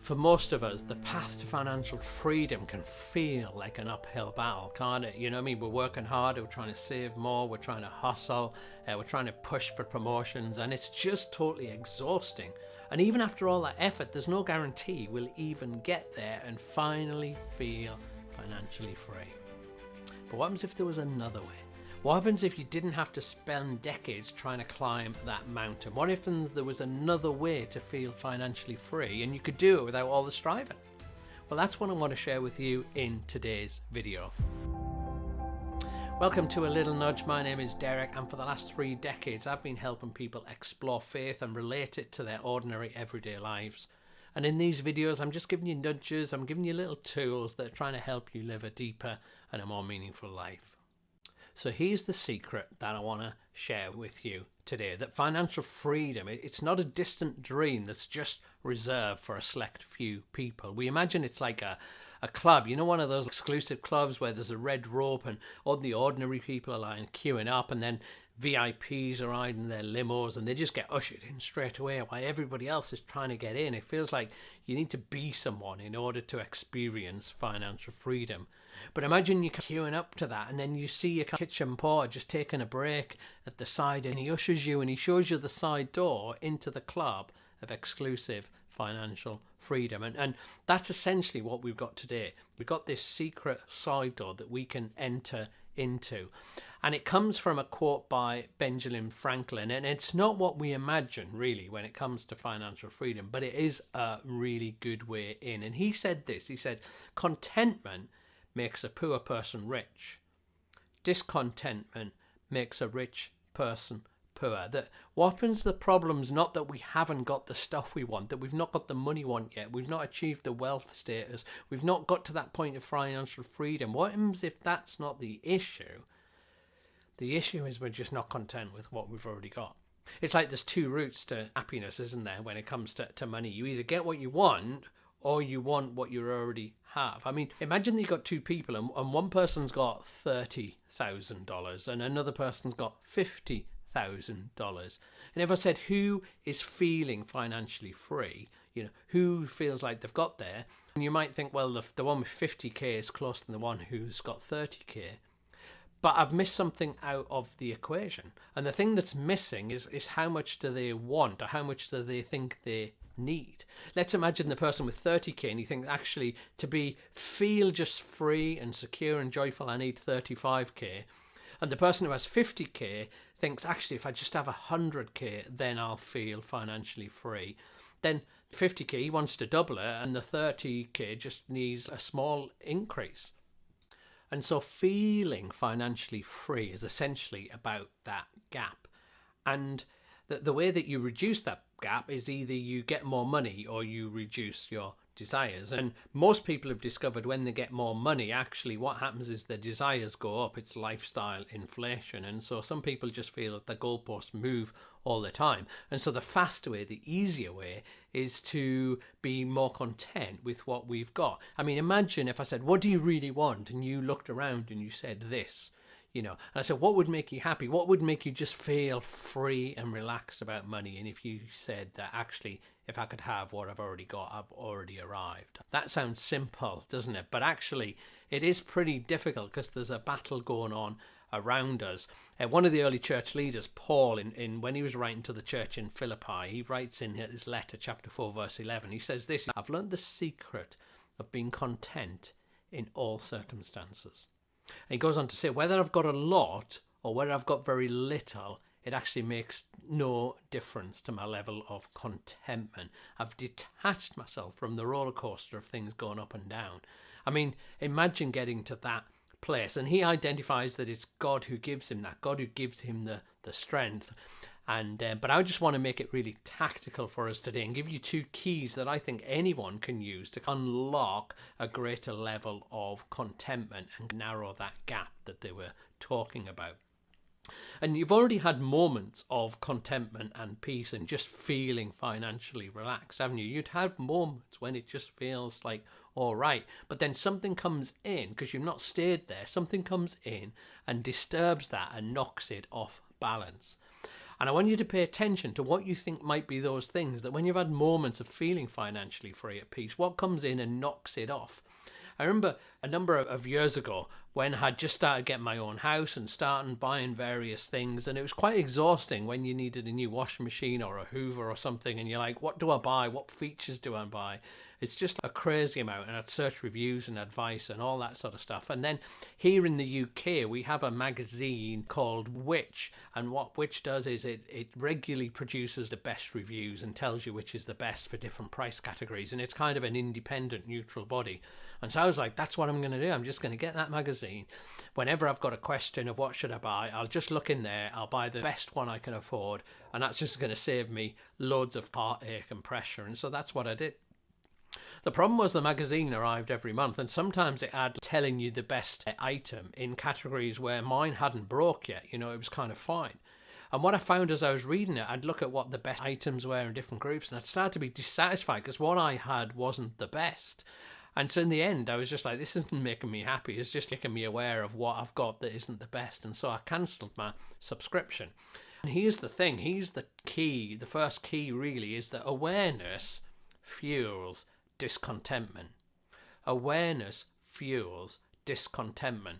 For most of us, the path to financial freedom can feel like an uphill battle, can't it? You know what I mean? We're working harder, we're trying to save more, we're trying to hustle, we're trying to push for promotions, and it's just totally exhausting. And even after all that effort, there's no guarantee we'll even get there and finally feel financially free. But what happens if there was another way? What happens if you didn't have to spend decades trying to climb that mountain? What if there was another way to feel financially free and you could do it without all the striving? Well, that's what I want to share with you in today's video. Welcome to A Little Nudge. My name is Derek, and for the last 3 decades I've been helping people explore faith and relate it to their ordinary everyday lives. And in these videos I'm just giving you nudges, I'm giving you little tools that are trying to help you live a deeper and a more meaningful life. So here's the secret that I want to share with you today, that financial freedom, it's not a distant dream that's just reserved for a select few people. We imagine it's like a club, you know, one of those exclusive clubs where there's a red rope and all the ordinary people are like queuing up, and then VIPs are riding their limos and they just get ushered in straight away while everybody else is trying to get in. It feels like you need to be someone in order to experience financial freedom. But imagine you're queuing up to that, and then you see your kitchen porter just taking a break at the side, and he ushers you and he shows you the side door into the club of exclusive financial freedom. And that's essentially what we've got today. We've got this secret side door that we can enter into. And it comes from a quote by Benjamin Franklin, and it's not what we imagine really when it comes to financial freedom, but it is a really good way in. And he said this, he said, contentment makes a poor person rich. Discontentment makes a rich person poor. That what happens, the problem's not that we haven't got the stuff we want, that we've not got the money we want yet, we've not achieved the wealth status, we've not got to that point of financial freedom. What happens if that's not the issue? The issue is we're just not content with what we've already got. It's like there's 2 routes to happiness, isn't there, when it comes to money? You either get what you want or you want what you already have. I mean, imagine you've got 2 people and one person's got $30,000 and another person's got $50,000. And if I said who is feeling financially free, you know, who feels like they've got there, and you might think, well, the one with 50k is closer than the one who's got 30k. But I've missed something out of the equation. And the thing that's missing is how much do they want, or how much do they think they need. Let's imagine the person with 30k and you think, actually, to feel just free and secure and joyful, I need 35k. And the person who has 50k thinks, actually, if I just have 100k, then I'll feel financially free. Then 50k, he wants to double it, and the 30k just needs a small increase. And so feeling financially free is essentially about that gap. And the way that you reduce that gap is either you get more money or you reduce your desires. And most people have discovered when they get more money, actually what happens is their desires go up. It's lifestyle inflation. And so some people just feel that the goalposts move all the time. And so the faster way, the easier way, is to be more content with what we've got. I mean, imagine if I said, what do you really want? And you looked around and you said this. You know, and I said, what would make you happy? What would make you just feel free and relaxed about money? And if you said that, actually, if I could have what I've already got, I've already arrived. That sounds simple, doesn't it? But actually, it is pretty difficult because there's a battle going on around us. One of the early church leaders, Paul, when he was writing to the church in Philippi, he writes in his letter, chapter 4, verse 11, he says this, I've learned the secret of being content in all circumstances. And he goes on to say, whether I've got a lot or whether I've got very little, it actually makes no difference to my level of contentment. I've detached myself from the roller coaster of things going up and down. I mean, imagine getting to that place. And he identifies that it's God who gives him that, God who gives him the strength. But I just want to make it really tactical for us today and give you 2 keys that I think anyone can use to unlock a greater level of contentment and narrow that gap that they were talking about. And you've already had moments of contentment and peace and just feeling financially relaxed, haven't you? You'd have moments when it just feels like all right, but then something comes in, because you've not stayed there, something comes in and disturbs that and knocks it off balance. And I want you to pay attention to what you think might be those things that when you've had moments of feeling financially free, at peace, what comes in and knocks it off. I remember a number of years ago when I had just started getting my own house and starting buying various things, and it was quite exhausting when you needed a new washing machine or a Hoover or something, and you're like, what do I buy? What features do I buy? It's just a crazy amount, and I'd search reviews and advice and all that sort of stuff. And then here in the UK, we have a magazine called Which, and what Which does is it regularly produces the best reviews and tells you which is the best for different price categories, and it's kind of an independent, neutral body. And so I was like, that's what I'm going to do. I'm just going to get that magazine. Whenever I've got a question of what should I buy, I'll just look in there, I'll buy the best one I can afford, and that's just going to save me loads of heartache and pressure. And so that's what I did. The problem was the magazine arrived every month, and sometimes it had telling you the best item in categories where mine hadn't broke yet. You know, it was kind of fine. And what I found as I was reading it, I'd look at what the best items were in different groups, and I'd start to be dissatisfied because what I had wasn't the best. And so in the end, I was just like, this isn't making me happy. It's just making me aware of what I've got that isn't the best. And so I cancelled my subscription. And here's the thing. Here's the key. The first key really is that awareness fuels discontentment. Awareness fuels discontentment.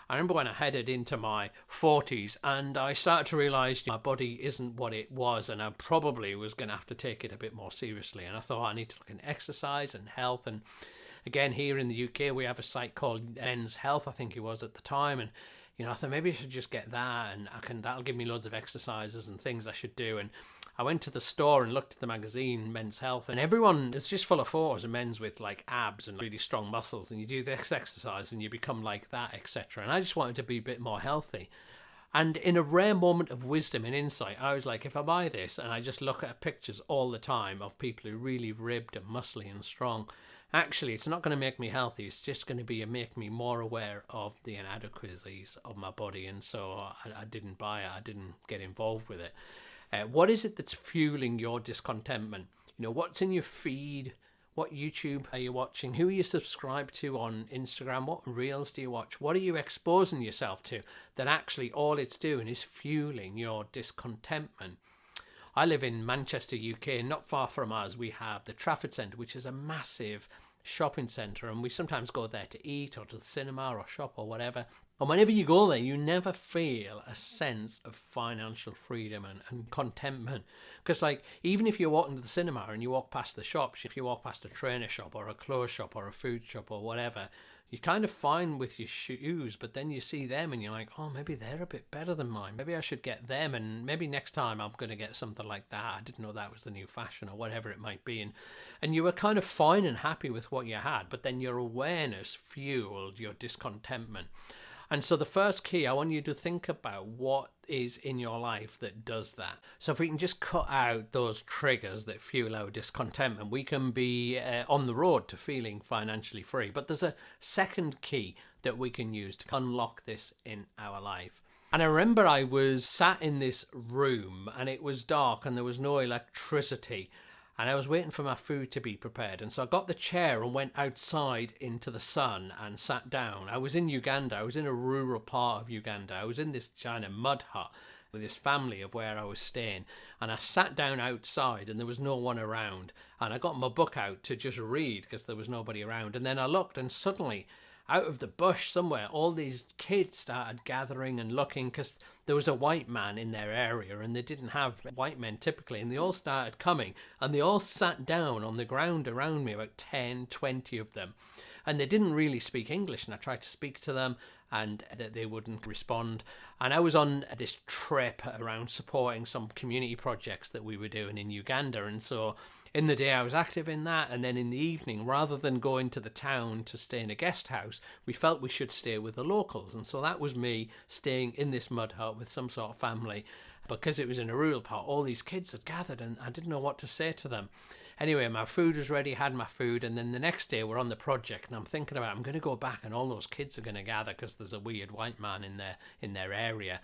I remember when I headed into my 40s and I started to realise my body isn't what it was, and I probably was going to have to take it a bit more seriously. And I thought I need to look at exercise and health. And again, here in the UK, we have a site called Men's Health, I think it was at the time. And you know, I thought maybe I should just get that, and that'll give me loads of exercises and things I should do. And I went to the store and looked at the magazine, Men's Health, and everyone is just full of photos of men's with like abs and really strong muscles, and you do this exercise and you become like that, etc. And I just wanted to be a bit more healthy. And in a rare moment of wisdom and insight, I was like, if I buy this and I just look at pictures all the time of people who are really ribbed and muscly and strong, actually, it's not going to make me healthy. It's just going to make me more aware of the inadequacies of my body. And so I didn't buy it. I didn't get involved with it. What is it that's fueling your discontentment? You know, what's in your feed? What YouTube are you watching? Who are you subscribed to on Instagram? What reels do you watch? What are you exposing yourself to that actually all it's doing is fueling your discontentment? I live in Manchester, UK, and not far from us we have the Trafford Centre, which is a massive shopping centre, and we sometimes go there to eat or to the cinema or shop or whatever. And whenever you go there, you never feel a sense of financial freedom and contentment. Because like, even if you're walking to the cinema and you walk past the shops, if you walk past a trainer shop or a clothes shop or a food shop or whatever, you're kind of fine with your shoes, but then you see them and you're like, oh, maybe they're a bit better than mine. Maybe I should get them, and maybe next time I'm going to get something like that. I didn't know that was the new fashion or whatever it might be. And you were kind of fine and happy with what you had, but then your awareness fueled your discontentment. And so the first key, I want you to think about what is in your life that does that. So if we can just cut out those triggers that fuel our discontentment, we can be on the road to feeling financially free. But there's a second key that we can use to unlock this in our life. And I remember I was sat in this room and it was dark and there was no electricity. And I was waiting for my food to be prepared. And so I got the chair and went outside into the sun and sat down. I was in Uganda. I was in a rural part of Uganda. I was in this China mud hut with this family of where I was staying. And I sat down outside and there was no one around. And I got my book out to just read because there was nobody around. And then I looked, and suddenly out of the bush somewhere, all these kids started gathering and looking, because there was a white man in their area and they didn't have white men typically, and they all started coming and they all sat down on the ground around me, about 10, 20 of them, and they didn't really speak English, and I tried to speak to them and they wouldn't respond. And I was on this trip around supporting some community projects that we were doing in Uganda, and so in the day I was active in that, and then in the evening, rather than going to the town to stay in a guest house, we felt we should stay with the locals. And so that was me staying in this mud hut with some sort of family. Because it was in a rural part, all these kids had gathered and I didn't know what to say to them. Anyway, my food was ready, had my food, and then the next day we're on the project and I'm thinking I'm going to go back and all those kids are going to gather because there's a weird white man in their area.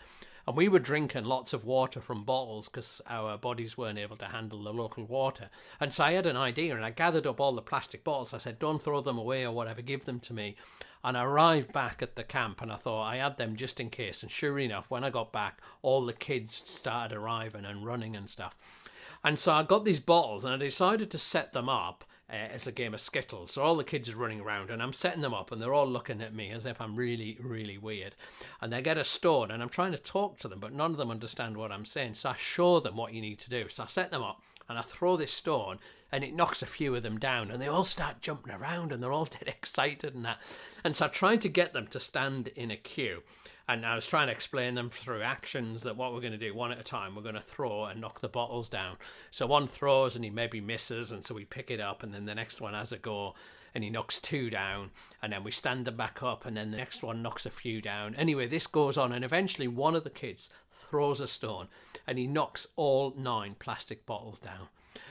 And we were drinking lots of water from bottles because our bodies weren't able to handle the local water. And so I had an idea, and I gathered up all the plastic bottles. I said, don't throw them away or whatever, give them to me. And I arrived back at the camp, and I thought I had them just in case. And sure enough, when I got back, all the kids started arriving and running and stuff. And so I got these bottles, and I decided to set them up as a game of Skittles. So all the kids are running around, and I'm setting them up, and they're all looking at me as if I'm really, really weird. And they get a stone, and I'm trying to talk to them, but none of them understand what I'm saying. So I show them what you need to do. So I set them up, and I throw this stone, and it knocks a few of them down, and they all start jumping around, and they're all dead excited and that. And so I tried to get them to stand in a queue. And I was trying to explain them through actions that what we're going to do one at a time, we're going to throw and knock the bottles down. So one throws and he maybe misses, and so we pick it up, and then the next one has a go and he knocks 2 down, and then we stand them back up, and then the next one knocks a few down. Anyway, this goes on, and eventually one of the kids throws a stone and he knocks all 9 plastic bottles down.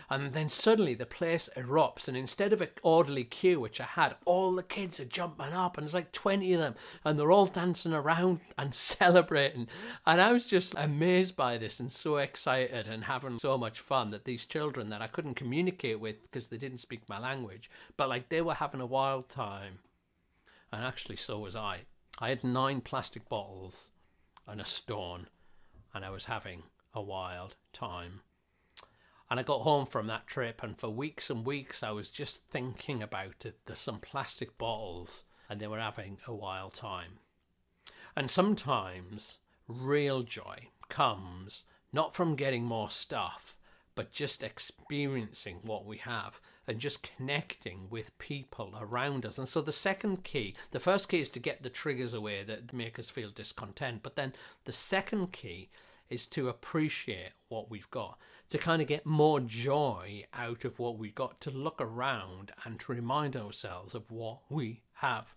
And then suddenly the place erupts, and instead of an orderly queue, which I had, all the kids are jumping up, and there's like 20 of them, and they're all dancing around and celebrating. And I was just amazed by this and so excited and having so much fun that these children that I couldn't communicate with because they didn't speak my language, but like they were having a wild time. And actually so was I. I had 9 plastic bottles and a stone, and I was having a wild time. And I got home from that trip, and for weeks and weeks I was just thinking about it. There's some plastic bottles, and they were having a wild time. And sometimes real joy comes not from getting more stuff, but just experiencing what we have and just connecting with people around us. And so the first key is to get the triggers away that make us feel discontent. But then the second key is to appreciate what we've got, to kind of get more joy out of what we've got, to look around and to remind ourselves of what we have.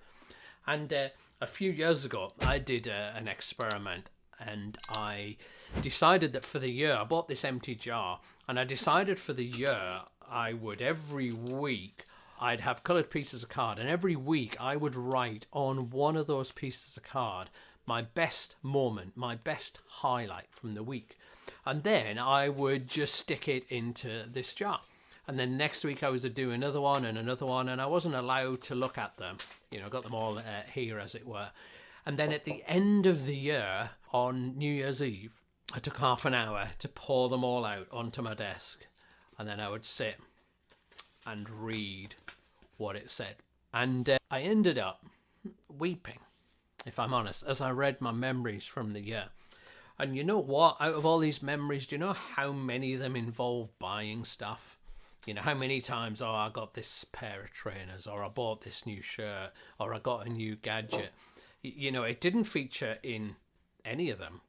And a few years ago, I did an experiment, and I decided that for the year, I bought this empty jar, and I decided for the year I would every week, I'd have coloured pieces of card, and every week I would write on one of those pieces of card my best moment, my best highlight from the week. And then I would just stick it into this jar. And then next week I was to do another one, and I wasn't allowed to look at them. You know, got them all here, as it were. And then at the end of the year, on New Year's Eve, I took half an hour to pour them all out onto my desk. And then I would sit and read what it said. And I ended up weeping, if I'm honest, as I read my memories from the year. And you know what? Out of all these memories, do you know how many of them involve buying stuff? You know, how many times, oh, I got this pair of trainers, or I bought this new shirt, or I got a new gadget. You know, it didn't feature in any of them.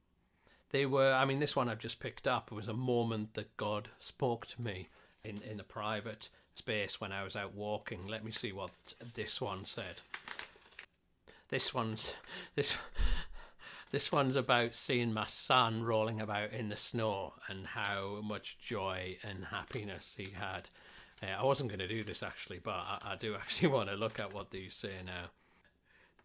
They were, I mean, this one I've just picked up was a moment that God spoke to me in a private space when I was out walking. Let me see what this one said. This one's about seeing my son rolling about in the snow and how much joy and happiness he had. I wasn't going to do this actually, but I do actually want to look at what these say now.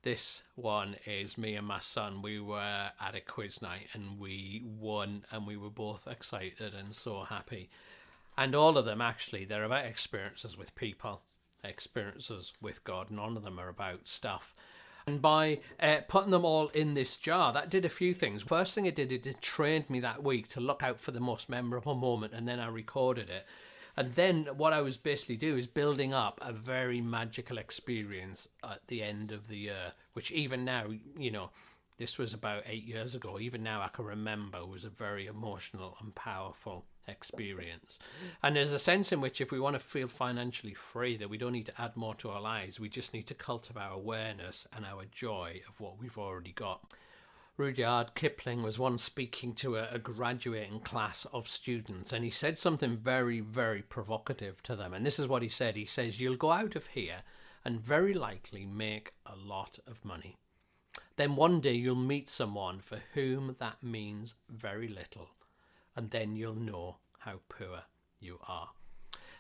This one is me and my son. We were at a quiz night and we won, and we were both excited and so happy. And all of them actually, they're about experiences with people, experiences with God. None of them are about stuff. And by putting them all in this jar, that did a few things. First thing it did trained me that week to look out for the most memorable moment, and then I recorded it. And then what I was basically doing is building up a very magical experience at the end of the year, which even now, you know, this was about 8 years ago, even now I can remember was a very emotional and powerful experience. And there's a sense in which if we want to feel financially free, that we don't need to add more to our lives, we just need to cultivate our awareness and our joy of what we've already got. Rudyard Kipling was once speaking to a graduating class of students, and he said something very, very provocative to them. And this is what he said. He says, "You'll go out of here and very likely make a lot of money. Then one day you'll meet someone for whom that means very little, and then you'll know how poor you are."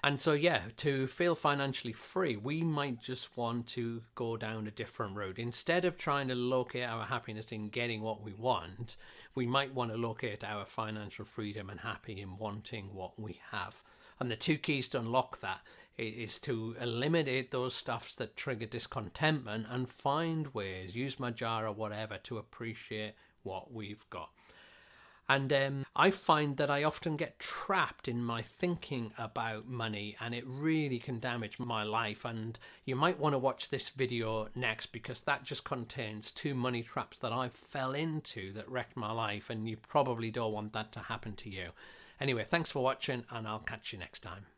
And so, yeah, to feel financially free, we might just want to go down a different road. Instead of trying to locate our happiness in getting what we want, we might want to locate our financial freedom and happy in wanting what we have. And the two keys to unlock that is to eliminate those stuffs that trigger discontentment and find ways, use my jar or whatever, to appreciate what we've got. And I find that I often get trapped in my thinking about money, and it really can damage my life. And you might want to watch this video next, because that just contains 2 money traps that I fell into that wrecked my life, and you probably don't want that to happen to you. Anyway, thanks for watching, and I'll catch you next time.